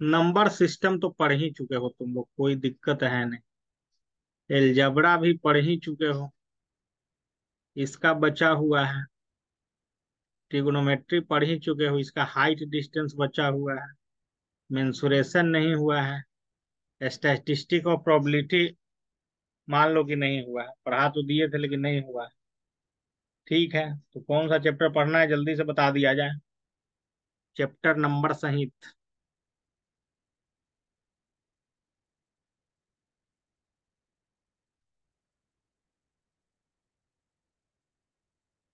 Number system तो पढ़ ही चुके हो तुम लोग, कोई दिक्कत है नहीं। एलजबरा भी पढ़ ही चुके हो। इसका बचा हुआ है। ट्रिग्नोमेट्री पढ़ ही चुके हो, इसका हाइट डिस्टेंस बचा हुआ है। मेंसुरेशन नहीं हुआ है। स्टैटिस्टिक और प्रोबेबिलिटी मान लो कि नहीं हुआ है, पढ़ा तो दिए थे लेकिन नहीं हुआ है। ठीक है, तो कौन सा चैप्टर पढ़ना है जल्दी से बता दिया जाए। चैप्टर नंबर सहित।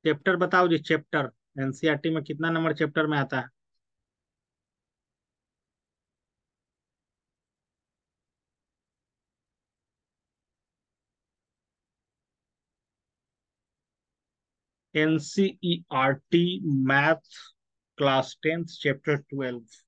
चैप्टर बताओ जी, चैप्टर। एनसीईआरटी में कितना नंबर चैप्टर में आता है? NCERT math, class 10 chapter 12।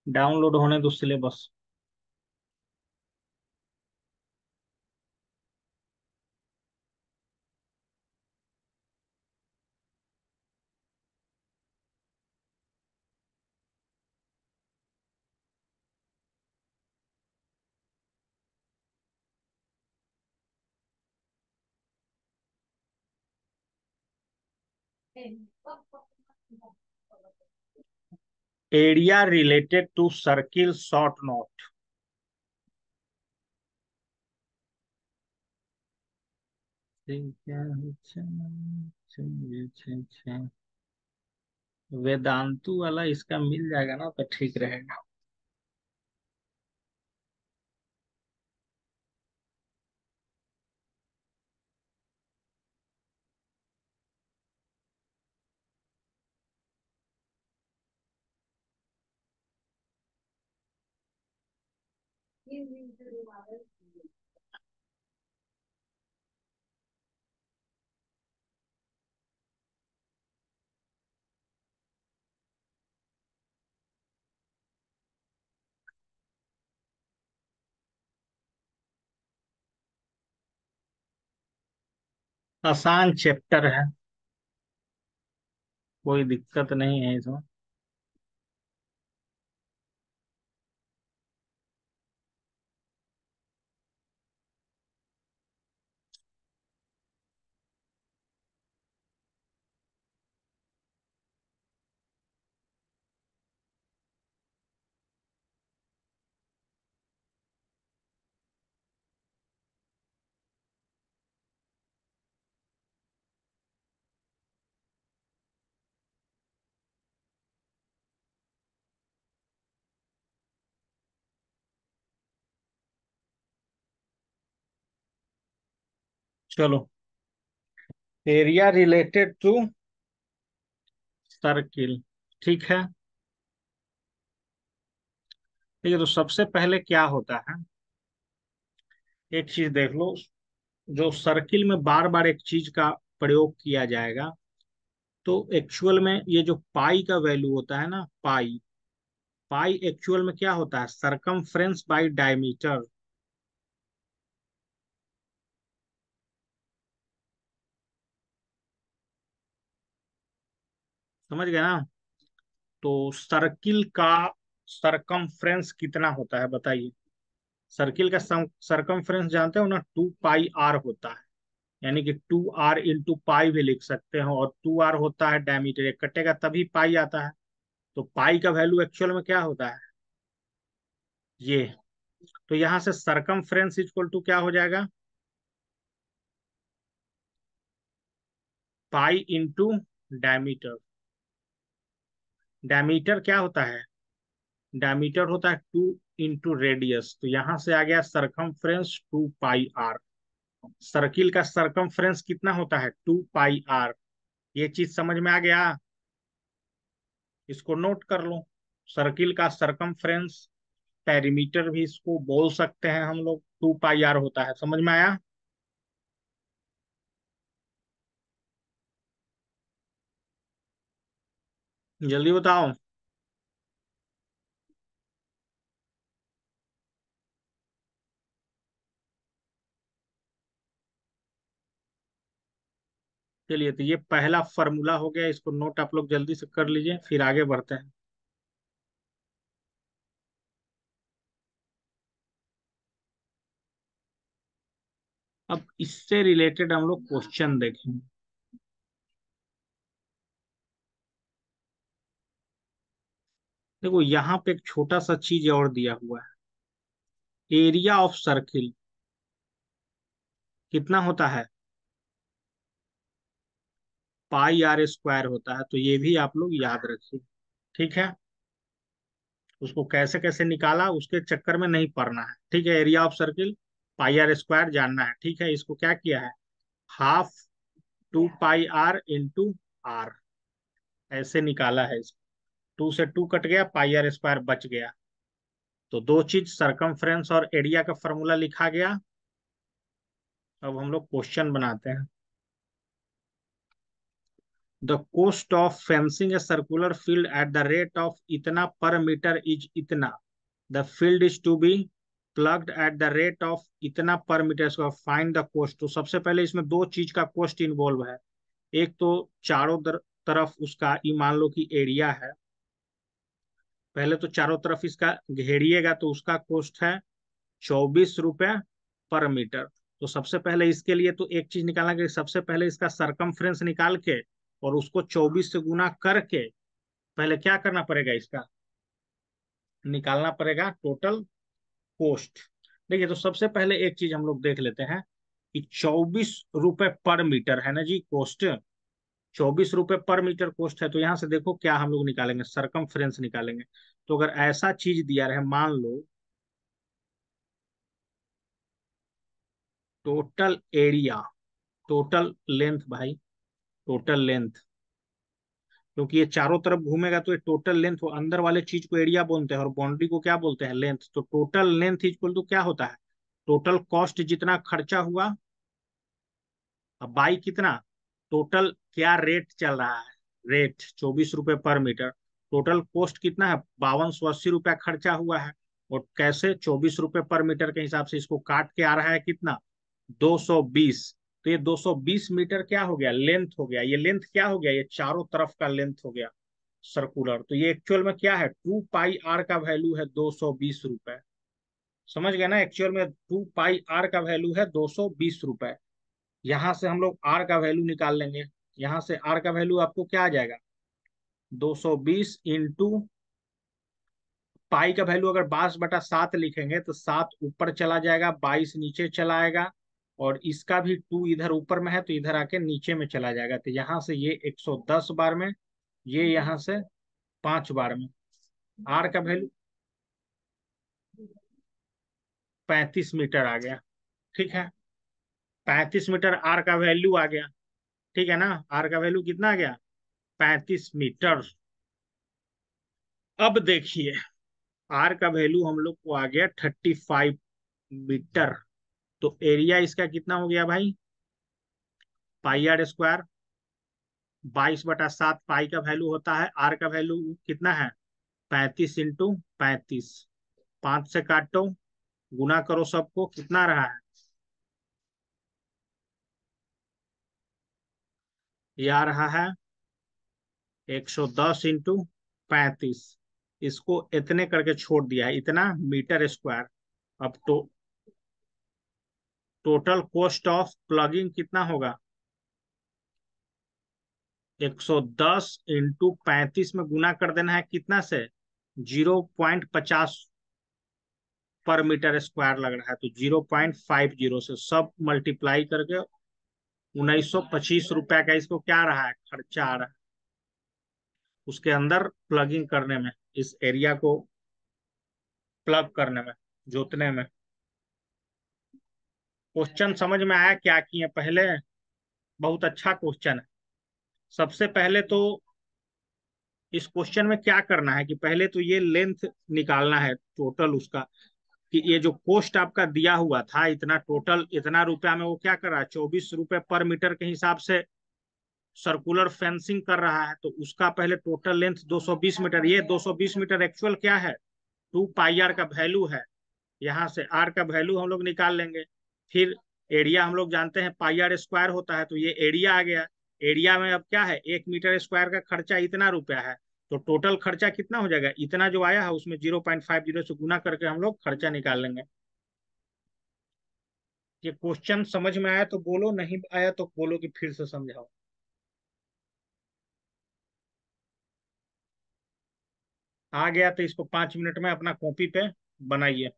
Download होने दो syllabus. Area related to circle short note. ठीक है। अच्छा, चलिए, अच्छा अच्छा। वेदांतु वाला इसका मिल जाएगा ना तो ठीक रहेगा। आसान चैप्टर है, कोई दिक्कत नहीं है इसमें। चलो, एरिया रिलेटेड टू सर्किल। ठीक है। ठीक है, तो सबसे पहले क्या होता है, एक चीज देख लो। जो सर्किल में बार बार एक चीज का प्रयोग किया जाएगा, तो एक्चुअल में ये जो पाई का वैल्यू होता है ना, पाई, पाई एक्चुअल में क्या होता है, सरकमफ्रेंस बाई डायमीटर। समझ गए ना? तो सर्किल का सरकमफ्रेंस कितना होता है बताइए। सर्किल का सरकमफ्रेंस जानते हो ना, 2 पाई आर होता है। यानी कि 2r इंटू पाई भी लिख सकते हो, और 2r होता है डायमीटर, ये कटेगा तभी पाई आता है। तो पाई का वैल्यू एक्चुअल में क्या होता है, ये। तो यहां से सरकमफ्रेंस इक्वल टू क्या हो जाएगा, पाई इंटू डायमीटर। डायमीटर क्या होता है, डायमीटर होता है 2 इंटू रेडियस, तो यहां से आ गया सरकमफ्रेंस 2 पाई आर। सर्किल का सरकमफ्रेंस कितना होता है, 2 पाई आर। ये चीज समझ में आ गया? इसको नोट कर लो। सर्किल का सरकमफ्रेंस, पेरीमीटर भी इसको बोल सकते हैं हम लोग, 2 पाई आर होता है। समझ में आया? जल्दी बताओ। चलिए, तो ये पहला फॉर्मूला हो गया, इसको नोट आप लोग जल्दी से कर लीजिए, फिर आगे बढ़ते हैं। अब इससे रिलेटेड हम लोग क्वेश्चन देखेंगे। देखो, यहाँ पे एक छोटा सा चीज और दिया हुआ है। एरिया ऑफ सर्किल कितना होता है? पाई r² होता है। तो ये भी आप लोग याद रखिए। ठीक है। उसको कैसे कैसे निकाला उसके चक्कर में नहीं पड़ना है। ठीक है। Area of circle pi r² जानना है। ठीक है। इसको क्या किया है? Half 2 pi r into r, ऐसे निकाला है इसको। 2 से 2 कट गया, पाई r² बच गया। तो दो चीज, सरकमफ्रेंस और एरिया का फॉर्मूला लिखा गया। अब हम लोग क्वेश्चन बनाते हैं। The cost of fencing a circular field at the rate of इतना पर मीटर इज इतना। The field is to be ploughed at the rate of इतना per metre square, find the cost. तो सबसे पहले इसमें दो चीज का कोस्ट इन्वॉल्व है। एक तो चारों तरफ उसका ये मान लो कि एरिया है। पहले तो चारों तरफ इसका घेरिएगा तो उसका कोस्ट है 24 रुपये पर मीटर। तो सबसे पहले इसके लिए तो एक चीज निकालना कि सबसे पहले इसका सरकमफ्रेंस निकाल के और उसको 24 से गुना करके पहले क्या करना पड़ेगा, इसका निकालना पड़ेगा टोटल कोस्ट। देखिए, तो सबसे पहले एक चीज हम लोग देख लेते हैं कि 24 रुपये पर मीटर है ना जी कोस्ट। 24 रुपये पर मीटर कोस्ट है। तो यहां से देखो क्या हम लोग निकालेंगे, सरकमफ्रेंस निकालेंगे। तो अगर ऐसा चीज दिया रहे, मान लो टोटल एरिया, टोटल लेंथ भाई, टोटल लेंथ, क्योंकि ये चारों तरफ घूमेगा तो ये टोटल लेंथ, वो अंदर वाले चीज को एरिया बोलते हैं और बाउंड्री को क्या बोलते हैं, लेंथ। तो टोटल लेंथ इक्वल टू क्या होता है, टोटल कॉस्ट जितना खर्चा हुआ, अब बाई कितना, टोटल क्या रेट चल रहा है, रेट 24 रुपये पर मीटर। टोटल कॉस्ट कितना है, 5280 रुपया खर्चा हुआ है। और कैसे, 24 रुपये पर मीटर के हिसाब से इसको काट के आ रहा है कितना, 220। तो ये 220 मीटर क्या हो गया, लेंथ हो गया। ये लेंथ क्या हो गया, ये चारों तरफ का लेंथ हो गया सर्कुलर। तो ये एक्चुअल में क्या है, 2 पाई r का वैल्यू है 220 रुपए। समझ गए ना, एक्चुअल में 2 पाई r का वैल्यू है 220 रुपए। यहां से हम लोग r का वैल्यू निकाल लेंगे। यहां से r का वैल्यू आपको क्या आ जाएगा, 220 इंटू पाई का वैल्यू अगर 22/7 लिखेंगे तो 7 ऊपर चला जाएगा, 22 नीचे चला आएगा। और इसका भी 2 इधर ऊपर में है तो इधर आके नीचे में चला जाएगा। तो यहाँ से ये 110 बार में, ये यहाँ से 5 बार में। आर का वैल्यू 35 मीटर आ गया। ठीक है। 35 मीटर आर का वैल्यू आ गया। ठीक है ना, आर का वैल्यू कितना आ गया, 35 मीटर। अब देखिए, आर का वैल्यू हम लोग को आ गया 35 मीटर। तो एरिया इसका कितना हो गया भाई, पाई r²। 22/7 पाई का वैल्यू होता है, आर का वैल्यू कितना है, 35 इंटू 35। 5 से काटो, गुना करो, सबको कितना रहा है, ये आ रहा है 110 इंटू 35। इसको इतने करके छोड़ दिया है, इतना मीटर स्क्वायर। अब तो टोटल कॉस्ट ऑफ प्लगिंग कितना होगा, 110 इंटू 35 में गुना कर देना है कितना से, 0.50 पर मीटर स्क्वायर लग रहा है। तो 0.50 से सब मल्टीप्लाई करके 1925 रुपया का इसको क्या रहा है, खर्चा आ रहा है उसके अंदर प्लगिंग करने में, इस एरिया को प्लग करने में, जोतने में। क्वेश्चन समझ में आया क्या किए पहले, बहुत अच्छा क्वेश्चन है। सबसे पहले तो इस क्वेश्चन में क्या करना है कि पहले तो ये लेंथ निकालना है टोटल उसका, कि ये जो कॉस्ट आपका दिया हुआ था इतना, टोटल इतना रुपया में वो क्या कर रहा है, 24 रुपए पर मीटर के हिसाब से सर्कुलर फेंसिंग कर रहा है। तो उसका पहले टोटल लेंथ 220 मीटर, ये 220 मीटर एक्चुअल क्या है, 2 पाई आर का वैल्यू है। यहाँ से आर का वैल्यू हम लोग निकाल लेंगे। फिर एरिया हम लोग जानते हैं पाई आर स्क्वायर होता है, तो ये एरिया आ गया। एरिया में अब क्या है, 1 मीटर स्क्वायर का खर्चा इतना रुपया है, तो टोटल खर्चा कितना हो जाएगा, इतना जो आया है उसमें 0.50 से गुना करके हम लोग खर्चा निकाल लेंगे। ये क्वेश्चन समझ में आया तो बोलो, नहीं आया तो बोलो कि फिर से समझाओ। आ गया तो इसको 5 मिनट में अपना कॉपी पे बनाइए।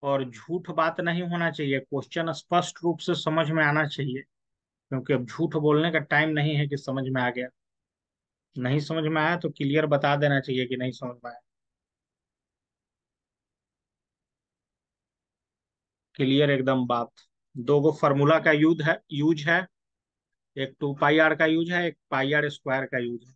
और झूठ बात नहीं होना चाहिए, क्वेश्चन स्पष्ट रूप से समझ में आना चाहिए, क्योंकि अब झूठ बोलने का टाइम नहीं है कि समझ में आ गया। नहीं समझ में आया तो क्लियर बता देना चाहिए कि नहीं समझ में आया। क्लियर एकदम बात। दो गो फार्मूला का यूज है। एक 2 पाई आर का यूज है, एक पाई आर स्क्वायर का यूज है।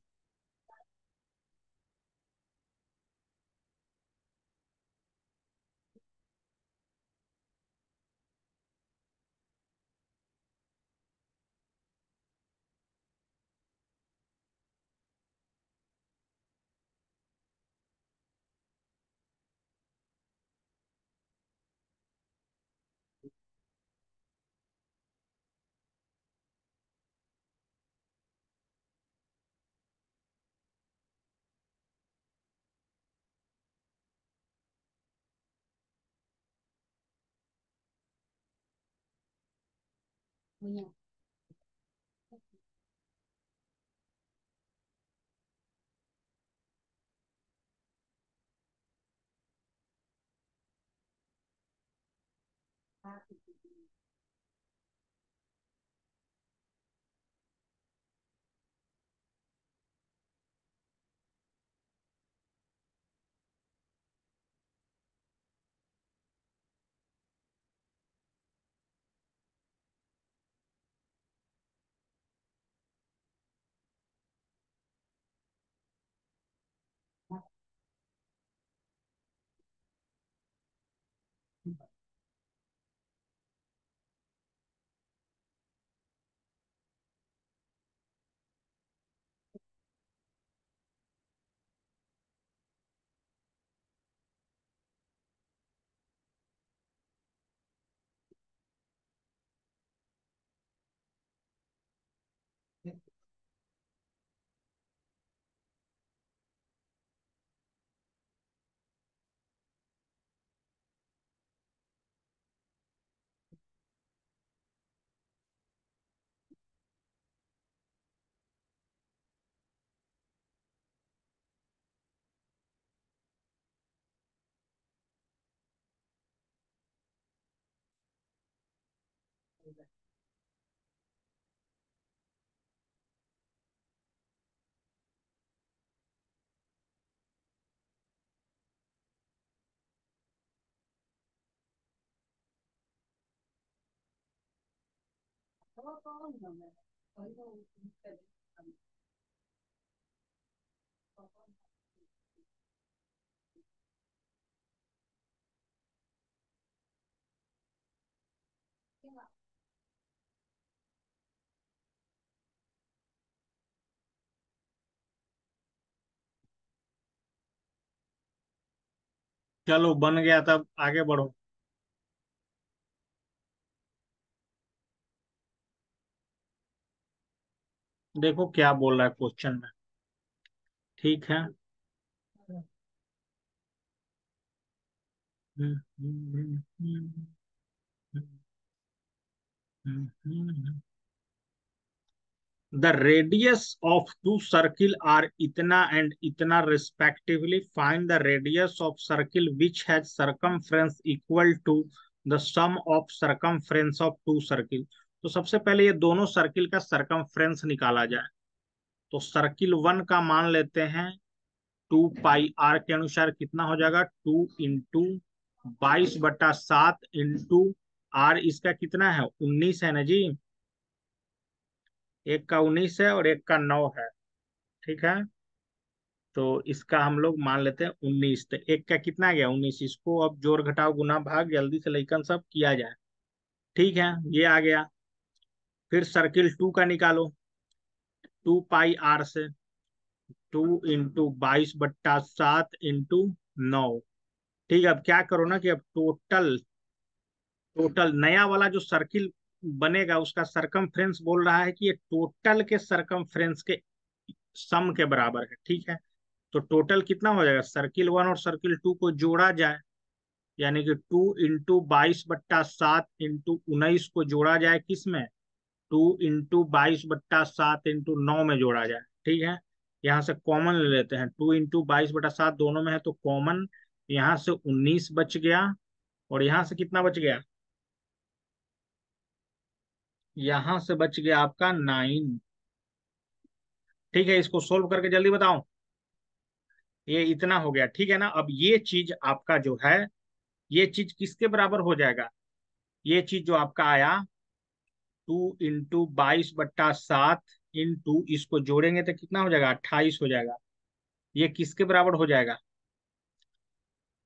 चलो बन गया, तब आगे बढ़ो। देखो क्या बोल रहा है क्वेश्चन में। ठीक है। The radius of two circle are इतना एंड इतना respectively, find the radius of circle which has circumference equal to the sum of circumference of two circle. तो सबसे पहले ये दोनों सर्किल का सरकमफ्रेंस निकाला जाए। तो सर्किल वन का मान लेते हैं 2 पाई आर के अनुसार कितना हो जाएगा, 2 × 22/7 इंटू आर, इसका कितना है 19 है ना जी। एक का 19 है और एक का 9 है। ठीक है। तो इसका हम लोग मान लेते हैं 19। तो एक का कितना गया 19, इसको अब जोड़ घटाव गुना भाग जल्दी से लेकर सब किया जाए। ठीक है, ये आ गया। फिर सर्किल टू का निकालो, 2 पाई आर से 2 × 22/7 इंटू 9। ठीक है, अब क्या करो ना कि अब टोटल टोटल नया वाला जो सर्किल बनेगा उसका सरकमफ्रेंस बोल रहा है कि ये टोटल के सरकमफ्रेंस के सम के बराबर है। ठीक है। तो टोटल कितना हो जाएगा, सर्किल वन और सर्किल टू को जोड़ा जाए, यानी कि 2 × 22/7 इंटू 19 को जोड़ा जाए किस में, 2 × 22/7 इंटू 9 में जोड़ा जाए। ठीक है। यहाँ से कॉमन ले लेते हैं, 2 × 22/7 दोनों में है तो कॉमन, यहाँ से 19 बच गया और यहाँ से कितना बच गया, यहाँ से बच गया आपका 9। ठीक है, इसको सोल्व करके जल्दी बताओ। ये इतना हो गया। ठीक है ना। अब ये चीज आपका जो है, ये चीज किसके बराबर हो जाएगा, ये चीज जो आपका आया 2 × 22/7 इंटू, इसको जोड़ेंगे तो कितना हो जाएगा 28 हो जाएगा। ये किसके बराबर हो जाएगा,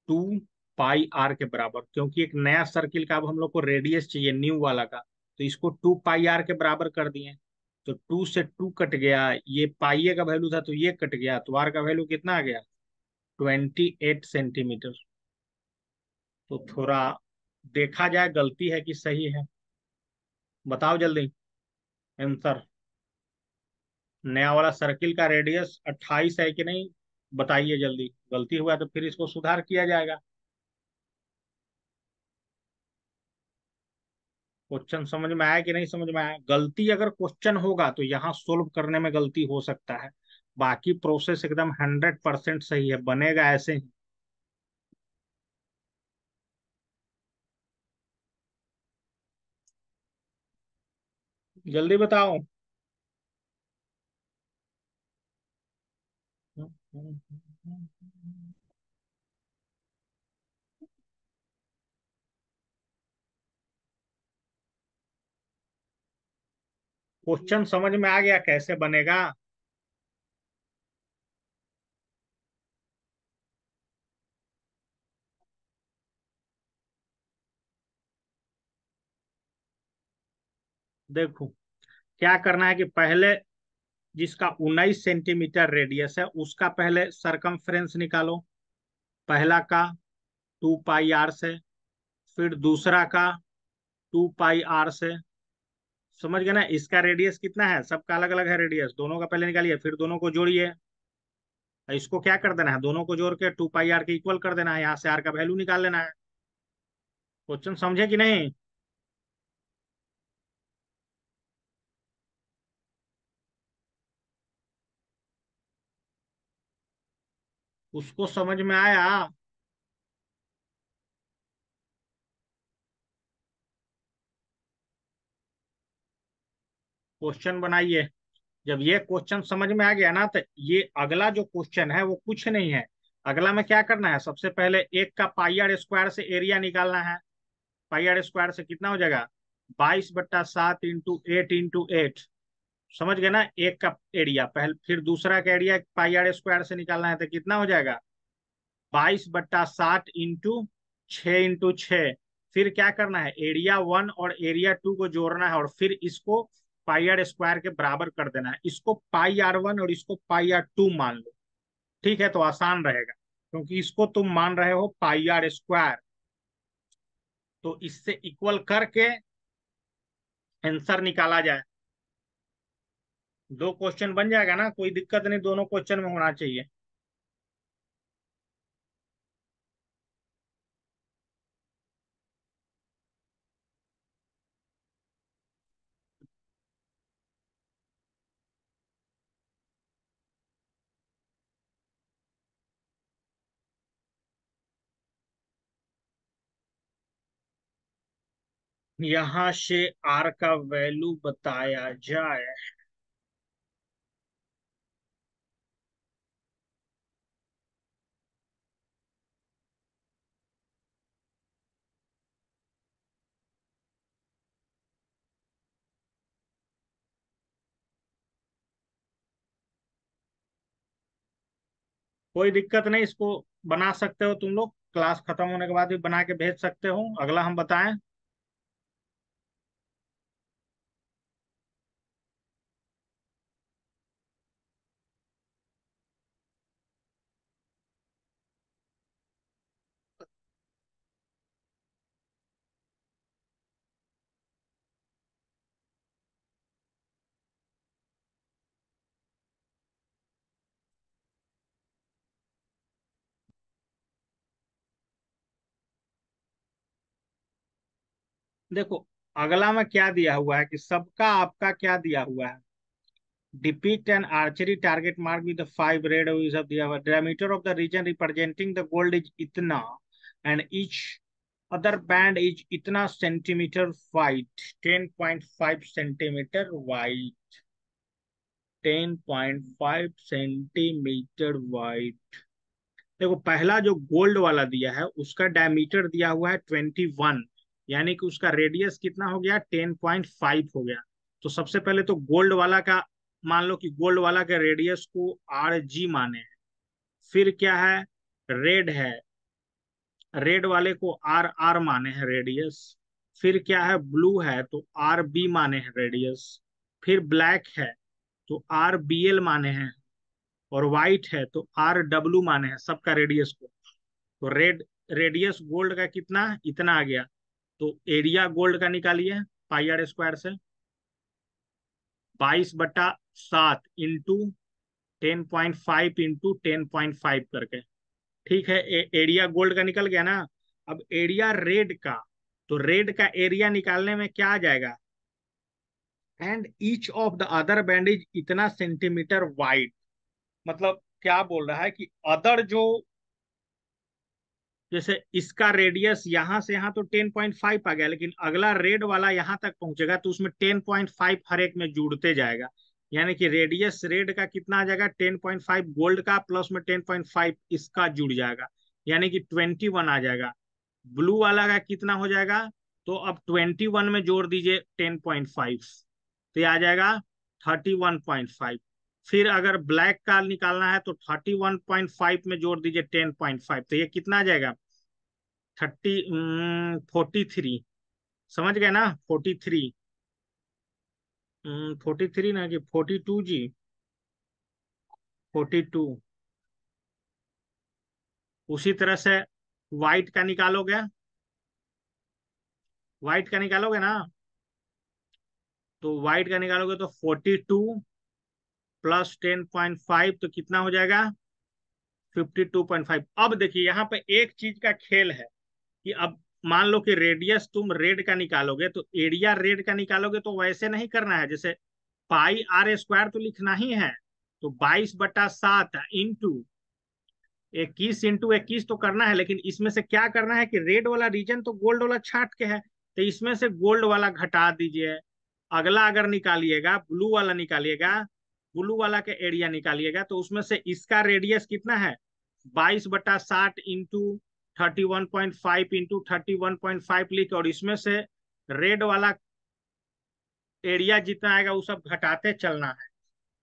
2 पाई आर के बराबर, क्योंकि एक नया सर्किल का अब हम लोग को रेडियस चाहिए न्यू वाला का। तो इसको 2 पाई आर के बराबर कर दिए। तो 2 से 2 कट गया, ये पाई ए का वैल्यू था तो ये कट गया, तो आर का वैल्यू कितना आ गया 28 सेंटीमीटर। तो थोड़ा देखा जाए गलती है कि सही है, बताओ जल्दी आंसर। नया वाला सर्किल का रेडियस 28 है कि नहीं, बताइए जल्दी। गलती हुआ तो फिर इसको सुधार किया जाएगा। क्वेश्चन समझ में आया कि नहीं समझ में आया, गलती अगर क्वेश्चन होगा तो यहाँ सोल्व करने में गलती हो सकता है, बाकी प्रोसेस एकदम 100% सही है, बनेगा ऐसे ही। जल्दी बताओ। क्वेश्चन समझ में आ गया कैसे बनेगा। देखो क्या करना है कि पहले जिसका 19 सेंटीमीटर रेडियस है उसका पहले सरकमफ्रेंस निकालो, पहला का 2 पाई आर से, फिर दूसरा का 2 पाई आर से। समझ गए ना, इसका रेडियस कितना है, सबका अलग अलग है रेडियस, दोनों का पहले निकालिए फिर दोनों को जोड़िए। इसको क्या कर देना है, दोनों को जोड़ के 2 पाई आर के इक्वल कर देना है, यहाँ से आर का वैल्यू निकाल लेना है। क्वेश्चन समझे कि नहीं। उसको समझ में आया। क्वेश्चन बनाइए। जब ये क्वेश्चन समझ में आ गया ना, तो ये अगला जो क्वेश्चन है वो कुछ नहीं है। अगला में क्या करना है, सबसे पहले एक का पाई आर स्क्वायर से एरिया निकालना है। पाई आर स्क्वायर से कितना हो जाएगा 22/7 × 8 × 8, समझ गए ना। एक का एरिया पहले, फिर दूसरा का एरिया पाई आर स्क्वायर से निकालना है तो कितना हो जाएगा, 22/7 × 6 × 6। फिर क्या करना है, एरिया 1 और एरिया 2 को जोड़ना है और फिर इसको पाई आर स्क्वायर के बराबर कर देना है। इसको पाई r1 और इसको पाई r2 मान लो। ठीक है, तो आसान रहेगा क्योंकि इसको तुम मान रहे हो पाई r²। तो इससे इक्वल करके आंसर निकाला जाए। दो क्वेश्चन बन जाएगा ना, कोई दिक्कत नहीं, दोनों क्वेश्चन में होना चाहिए। यहां से आर का वैल्यू बताया जाए। कोई दिक्कत नहीं, इसको बना सकते हो तुम लोग, क्लास खत्म होने के बाद भी बना के भेज सकते हो। अगला हम बताएं। देखो, अगला में क्या दिया हुआ है कि सबका आपका क्या दिया हुआ है, depict an archery target mark with 5 red सब दिया हुआ, diameter of the region representing the gold is इतना, and each other band is इतना centimetre wide, 10.5 centimetre wide, 10.5 centimetre wide. देखो, पहला जो गोल्ड वाला दिया है उसका डायमीटर दिया हुआ है 21, यानी कि उसका रेडियस कितना हो गया, 10.5 हो गया। तो सबसे पहले तो गोल्ड वाला का मान लो कि गोल्ड वाला के रेडियस को RG माने हैं। फिर क्या है, रेड है, रेड वाले को RR माने हैं रेडियस। फिर क्या है, ब्लू है तो RB माने हैं रेडियस। फिर ब्लैक है तो RBL माने हैं, और व्हाइट है तो RW माने हैं सबका रेडियस को। तो रेडियस गोल्ड का कितना, इतना आ गया। तो एरिया गोल्ड का निकालिए पाई r² से, 22/7 × 10.5 × 10.5 करके। ठीक है, एरिया गोल्ड का निकल गया ना। अब एरिया रेड का, तो रेड का एरिया निकालने में क्या आ जाएगा, and each of the other band is इतना सेंटीमीटर वाइड। मतलब क्या बोल रहा है कि अदर जो, जैसे इसका रेडियस यहां से यहां तो 10.5 आ गया, लेकिन अगला रेड वाला यहां तक पहुंचेगा तो उसमें 10.5 हर एक में जुड़ते जाएगा। यानी कि रेडियस रेड का कितना आ जाएगा, 10.5 गोल्ड का प्लस में 10.5 इसका जुड़ जाएगा, यानी कि 21 आ जाएगा। ब्लू वाला का कितना हो जाएगा, तो अब 21 में जोड़ दीजिए 10.5, तो ये आ जाएगा 31.5। फिर अगर ब्लैक का निकालना है तो 31.5 में जोड़ दीजिए 10.5, तो ये कितना आ जाएगा, 43। समझ गए ना, 43। 43 ना कि 42 जी, 42। उसी तरह से व्हाइट का निकालोगे, व्हाइट का निकालोगे ना, तो व्हाइट का निकालोगे तो 42 प्लस 10.5 तो कितना हो जाएगा, 52.5। अब देखिए यहाँ पे एक चीज का खेल है कि अब मान लो कि रेडियस तुम रेड का निकालोगे तो एरिया रेड का निकालोगे तो वैसे नहीं करना है, जैसे पाई r² तो लिखना ही है। तो 22/7 × 21 तो करना है, लेकिन इसमें से क्या करना है कि रेड वाला रीजन तो गोल्ड वाला छाट के है, तो इसमें से गोल्ड वाला घटा दीजिए। अगला अगर निकालिएगा, ब्लू वाला निकालिएगा, ब्लू वाला के एरिया निकालिएगा, तो उसमें से इसका रेडियस कितना है, 22/7 × 31.5 × 31.5 लिख, और इसमें से रेड वाला एरिया जितना आएगा वो सब घटाते चलना है।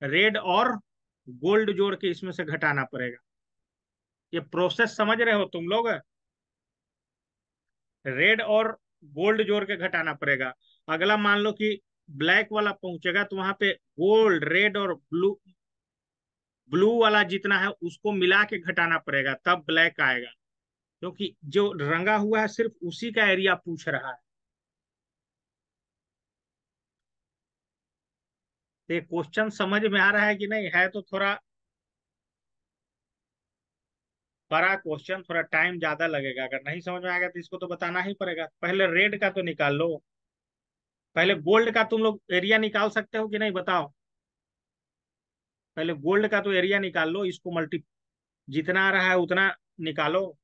रेड और गोल्ड जोड़ के इसमें से घटाना पड़ेगा। ये प्रोसेस समझ रहे हो तुम लोग? रेड और गोल्ड जोड़ के घटाना पड़ेगा। अगला मान लो कि ब्लैक वाला पहुंचेगा तो वहां पे गोल्ड, रेड और ब्लू, ब्लू वाला जितना है उसको मिला के घटाना पड़ेगा, तब ब्लैक आएगा। क्योंकि जो रंगा हुआ है सिर्फ उसी का एरिया पूछ रहा है। तो ये क्वेश्चन समझ में आ रहा है कि नहीं? है तो थोड़ा बड़ा क्वेश्चन, थोड़ा टाइम ज्यादा लगेगा। अगर नहीं समझ में आएगा तो इसको तो बताना ही पड़ेगा। पहले रेड का तो निकाल लो। पहले गोल्ड का तुम लोग एरिया निकाल सकते हो कि नहीं बताओ? पहले गोल्ड का तो एरिया निकाल लो, इसको मल्टी जितना आ रहा है उतना निकालो।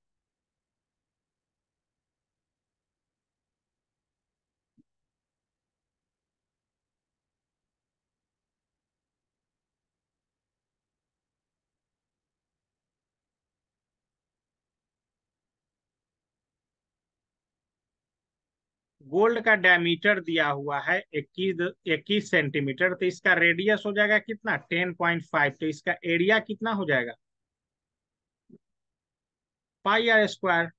गोल्ड का डायमीटर दिया हुआ है 21 सेंटीमीटर, तो इसका रेडियस हो जाएगा कितना? 10.5। तो इसका एरिया कितना हो जाएगा? पाई r स्क्वायर।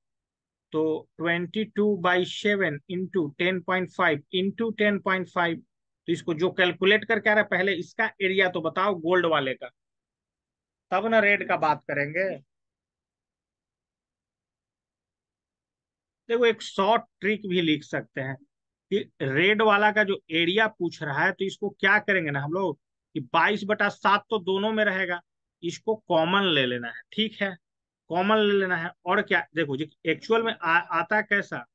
तो 22/7 इंटू 10.5 इंटू 10.5। तो इसको जो कैलकुलेट करके आ रहा है, पहले इसका एरिया तो बताओ गोल्ड वाले का, तब ना रेड का बात करेंगे। देखो एक शॉर्ट ट्रिक भी लिख सकते हैं कि रेड वाला का जो एरिया पूछ रहा है, तो इसको क्या करेंगे ना हम लोग कि 22/7 तो दोनों में रहेगा, इसको कॉमन ले लेना है। ठीक है, कॉमन ले लेना है। और क्या देखो जी, एक्चुअल में आता कैसा?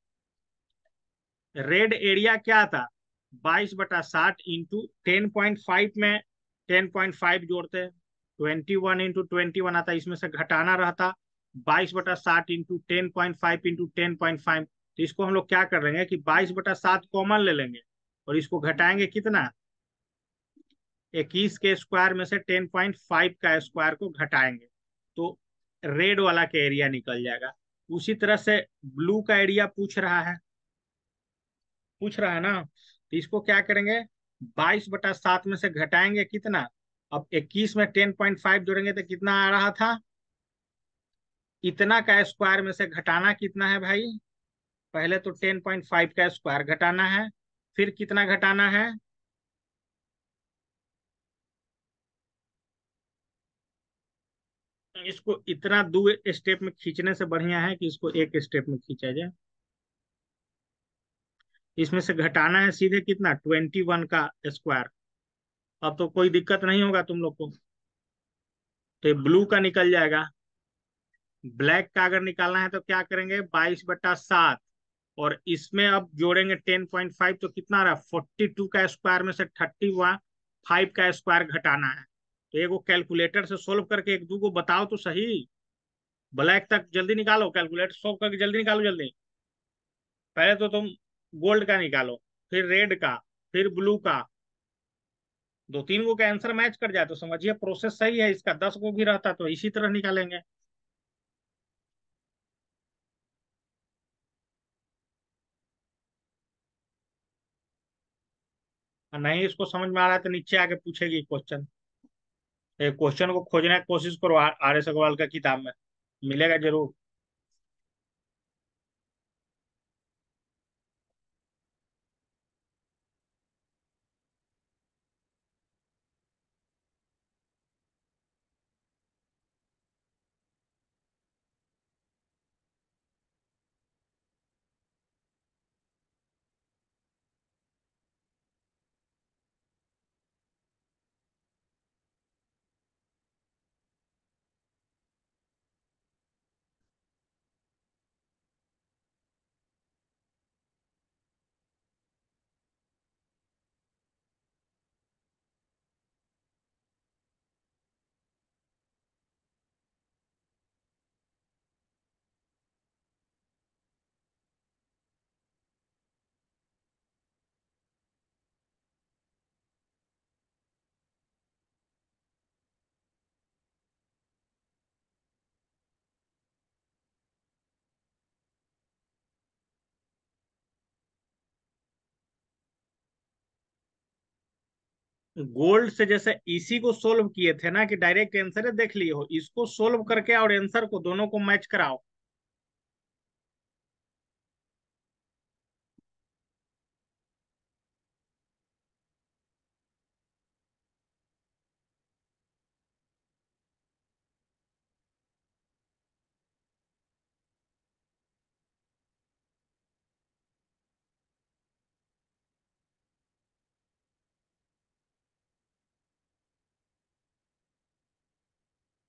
रेड एरिया क्या आता? 22/60 इंटू 10.5 में 10.5 जोड़ते, 21 इंटू 21 आता, इसमें से घटाना रहता 22/60 इंटू 10.5 इंटू 10.5। तो इसको हम लोग क्या कर लेंगे कि 22/7 कॉमन ले लेंगे और इसको घटाएंगे कितना? 21 के स्क्वायर में से 10.5 का स्क्वायर को घटाएंगे, तो रेड वाला का एरिया निकल जाएगा। उसी तरह से ब्लू का एरिया पूछ रहा है ना, तो इसको क्या करेंगे? 22/7 में से घटाएंगे कितना? अब 21 में 10.5 जोड़ेंगे तो कितना आ रहा था? इतना का स्क्वायर में से घटाना कितना है भाई? पहले तो 10.5 का स्क्वायर घटाना है, फिर कितना घटाना है? इसको इतना दो स्टेप में खींचने से बढ़िया है कि इसको एक स्टेप में खींचा जाए। इसमें से घटाना है सीधे कितना? 21 का स्क्वायर। अब तो कोई दिक्कत नहीं होगा तुम लोग को। तो ये ब्लू का निकल जाएगा। ब्लैक का अगर निकालना है तो क्या करेंगे? 22/7 और इसमें अब जोड़ेंगे 10.5, तो कितना आ रहा है? 42 का स्क्वायर में से 35 का स्क्वायर घटाना है। तो एगो कैलकुलेटर से सोल्व करके एक दो को बताओ तो सही। ब्लैक तक जल्दी निकालो, कैलकुलेटर सोल्व करके जल्दी निकालो जल्दी। पहले तो तुम गोल्ड का निकालो, फिर रेड का, फिर ब्लू का। दो तीन गो का आंसर मैच कर जाए तो समझिए प्रोसेस सही है। इसका 10 गो भी रहता तो इसी तरह निकालेंगे। और नहीं इसको समझ में आ रहा है तो नीचे आके पूछेगी क्वेश्चन। क्वेश्चन को खोजने की कोशिश करो आर एस अग्रवाल का किताब में, मिलेगा जरूर। गोल्ड से जैसे इसी को सोल्व किए थे ना कि डायरेक्ट आंसर है, देख लिए हो, इसको सोल्व करके और आंसर को दोनों को मैच कराओ।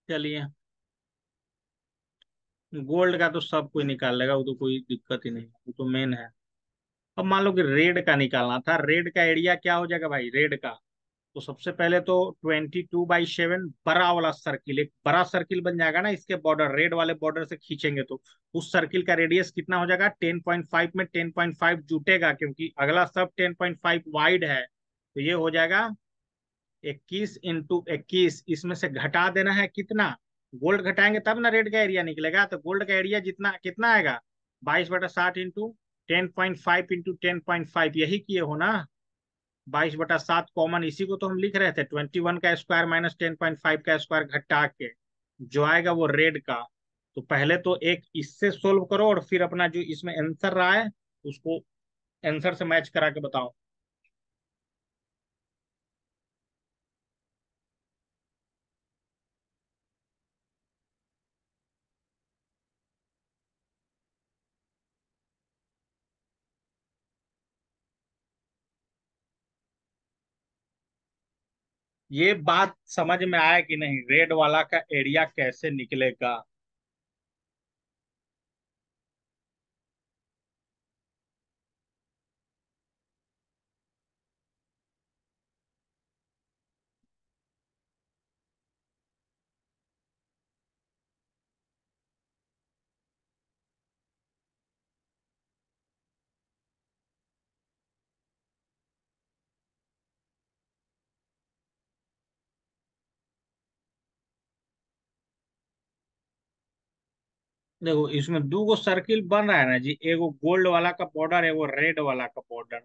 चलिए, गोल्ड का तो सब कोई निकाल लेगा, वो तो कोई दिक्कत ही नहीं, वो तो मेन है। अब मान लो कि रेड का निकालना था, रेड का एरिया क्या हो जाएगा भाई रेड का? तो सबसे पहले तो 22/7 बड़ा वाला सर्किल, एक बड़ा सर्किल बन जाएगा ना, इसके बॉर्डर रेड वाले बॉर्डर से खींचेंगे तो उस सर्किल का रेडियस कितना हो जाएगा? 10.5 में 10.5 जुटेगा, क्योंकि अगला सब 10.5 वाइड है, तो ये हो जाएगा 21 × 21। इसमें से घटा देना है कितना? गोल्ड घटाएंगे तब ना रेड का एरिया निकलेगा, तो गोल्ड का एरिया जितना कितना आएगा? 22/60 इंटू 10.5 इंटू 10.5, यही किए हो ना? 22/7 कॉमन, इसी को तो हम लिख रहे थे, 21 का स्क्वायर माइनस 10.5 का स्क्वायर घटा के जो आएगा वो रेड का। तो पहले तो एक इससे सोल्व करो और फिर अपना जो इसमें आंसर रहा है उसको आंसर से मैच करा के बताओ। ये बात समझ में आया कि नहीं, रेड वाला का एरिया कैसे निकलेगा? देखो, इसमें दो गो सर्किल बन रहा है ना जी, एगो गोल्ड वाला का बॉर्डर, एगो रेड वाला का बॉर्डर।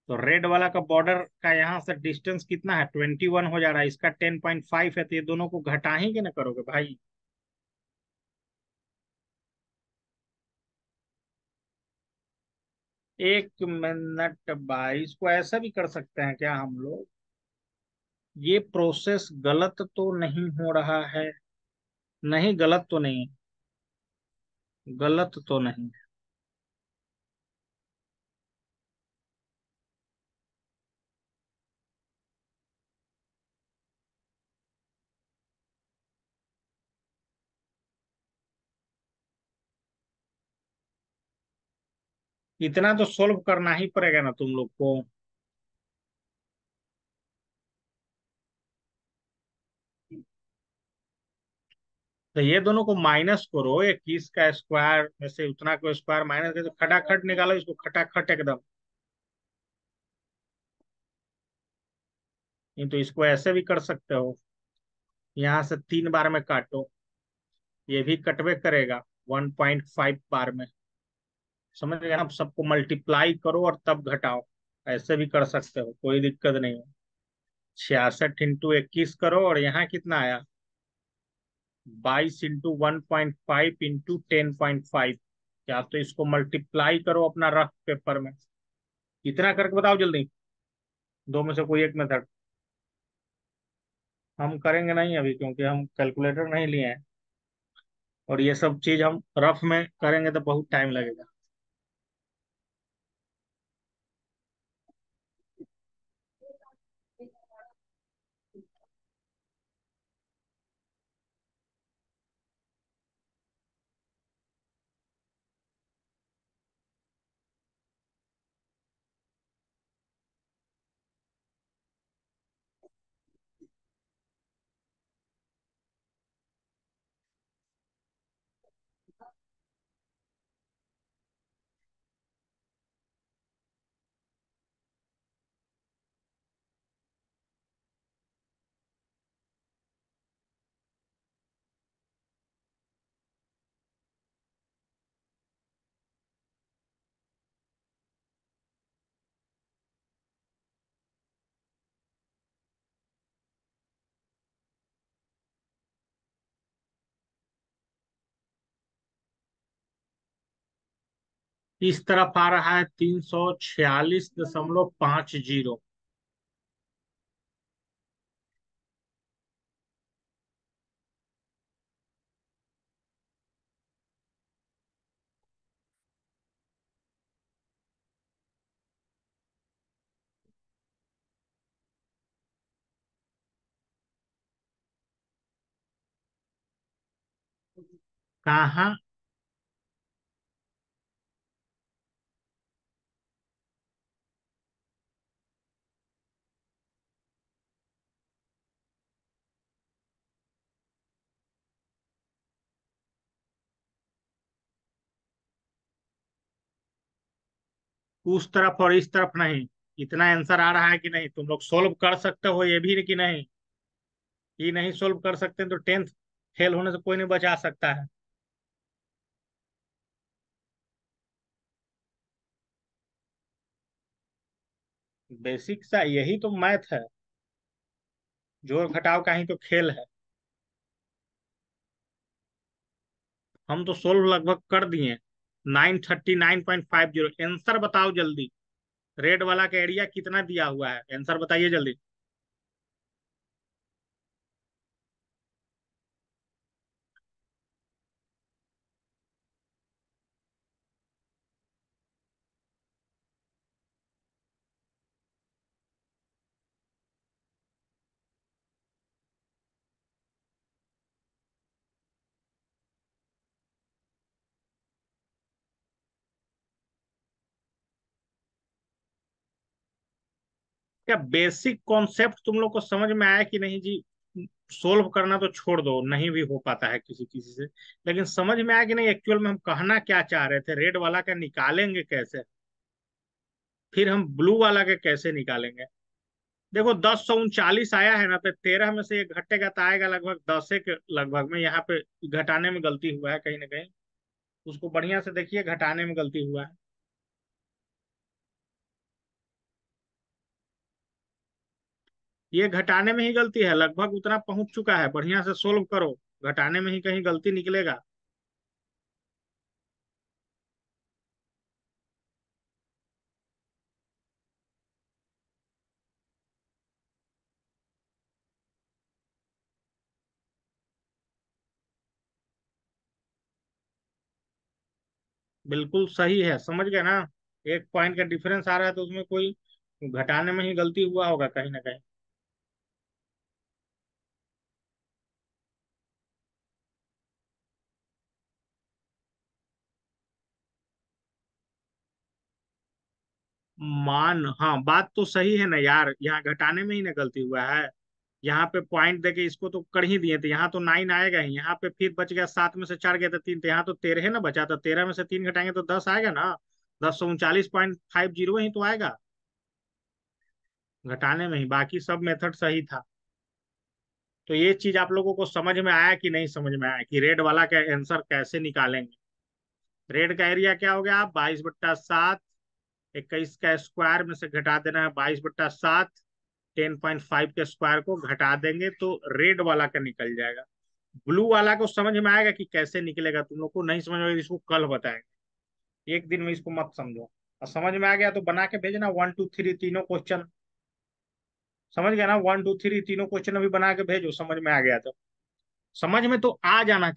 तो रेड वाला का बॉर्डर का यहाँ से डिस्टेंस कितना है? 21 हो जा रहा है, इसका 10.5 है, तो ये दोनों को घटा ही के ना करोगे भाई? 1 मिनट भाई, इसको ऐसा भी कर सकते हैं क्या हम लोग? ये प्रोसेस गलत तो नहीं हो रहा है? नहीं, गलत तो नहीं है, गलत तो नहीं। इतना तो सोल्व करना ही पड़ेगा ना तुम लोग को। तो ये दोनों को माइनस करो, 21 का स्क्वायर में से उतना को स्क्वायर माइनस करके तो खटाखट निकालो इसको, खटाखट एकदम। नहीं तो इसको ऐसे भी कर सकते हो, यहाँ से 3 बार में काटो, ये भी कटवे करेगा 1.5 बार में। समझ गए? आप सबको मल्टीप्लाई करो और तब घटाओ, ऐसे भी कर सकते हो, कोई दिक्कत नहीं है। 66 × 21 करो और यहाँ कितना आया? 22 × 1.5 × 10.5। या तो इसको मल्टीप्लाई करो अपना रफ पेपर में, इतना करके बताओ जल्दी। दो में से कोई एक मेथड। हम करेंगे नहीं अभी, क्योंकि हम कैलकुलेटर नहीं लिए हैं, और ये सब चीज हम रफ में करेंगे तो बहुत टाइम लगेगा। इस तरफ आ रहा है 346.50। कहाँ? उस तरफ और इस तरफ नहीं। इतना आंसर आ रहा है कि नहीं? तुम लोग सोल्व कर सकते हो ये भी कि नहीं? ये नहीं सोल्व कर सकते तो टेंथ फेल होने से कोई नहीं बचा सकता है। बेसिक सा यही तो मैथ है। जोड़ घटाव का ही तो खेल है। हम तो सोल्व लगभग कर दिए। 939.50। आंसर बताओ जल्दी। रेड वाला का एरिया कितना दिया हुआ है? आंसर बताइए जल्दी। क्या बेसिक कॉन्सेप्ट तुम लोग को समझ में आया कि नहीं जी? सोल्व करना तो छोड़ दो, नहीं भी हो पाता है किसी किसी से। लेकिन समझ में आया कि नहीं एक्चुअल में हम कहना क्या चाह रहे थे? रेड वाला का निकालेंगे कैसे? फिर हम ब्लू वाला के कैसे निकालेंगे? देखो 1039 आया है ना, तो 13 में से ये घटेगा तो आएगा लगभग 10 के लगभग में। यहाँ पे घटाने में गलती हुआ है कहीं ना कहीं। उसको बढ़िया से देखिए, घटाने में गलती हुआ है। ये घटाने में ही गलती है, लगभग उतना पहुंच चुका है। बढ़िया से सोल्व करो। घटाने में ही कहीं गलती निकलेगा। बिल्कुल सही है, समझ गए ना? एक पॉइंट का डिफरेंस आ रहा है तो उसमें कोई घटाने में ही गलती हुआ होगा कहीं ना कहीं। हाँ, बात तो सही है ना यार, यहाँ घटाने में ही ना गलती हुआ है। यहाँ पे पॉइंट देके इसको तो कर ही दिए थे, यहाँ तो 9 आएगा ही। यहाँ पे फिर बच गया 7 में से 4 गया तो 3, तो यहाँ तो 13 ना बचा, तो 13 में से 3 घटाएंगे तो 10 आएगा ना। 1039.50 ही तो आएगा। घटाने में ही, बाकी सब मेथड सही था। तो ये चीज आप लोगों को समझ में आया कि नहीं समझ में आया कि रेड वाला का आंसर कैसे निकालेंगे? रेड का एरिया क्या हो गया? 22/7। 21 का स्क्वायर में से घटा देना है 22/7। 10.5 के स्क्वायर को घटा देंगे तो रेड वाला का निकल जाएगा। ब्लू वाला को समझ में आएगा कि कैसे निकलेगा? तुम लोग को नहीं समझ में आएगा, इसको कल बताएंगे। एक दिन में इसको मत समझो। और समझ में आ गया तो बना के भेजना 1 2 3 तीनों क्वेश्चन। समझ गया ना? 1 2 3 तीनों क्वेश्चन अभी बना के भेजो, समझ में आ गया तो। समझ में तो आ जाना चाहिए।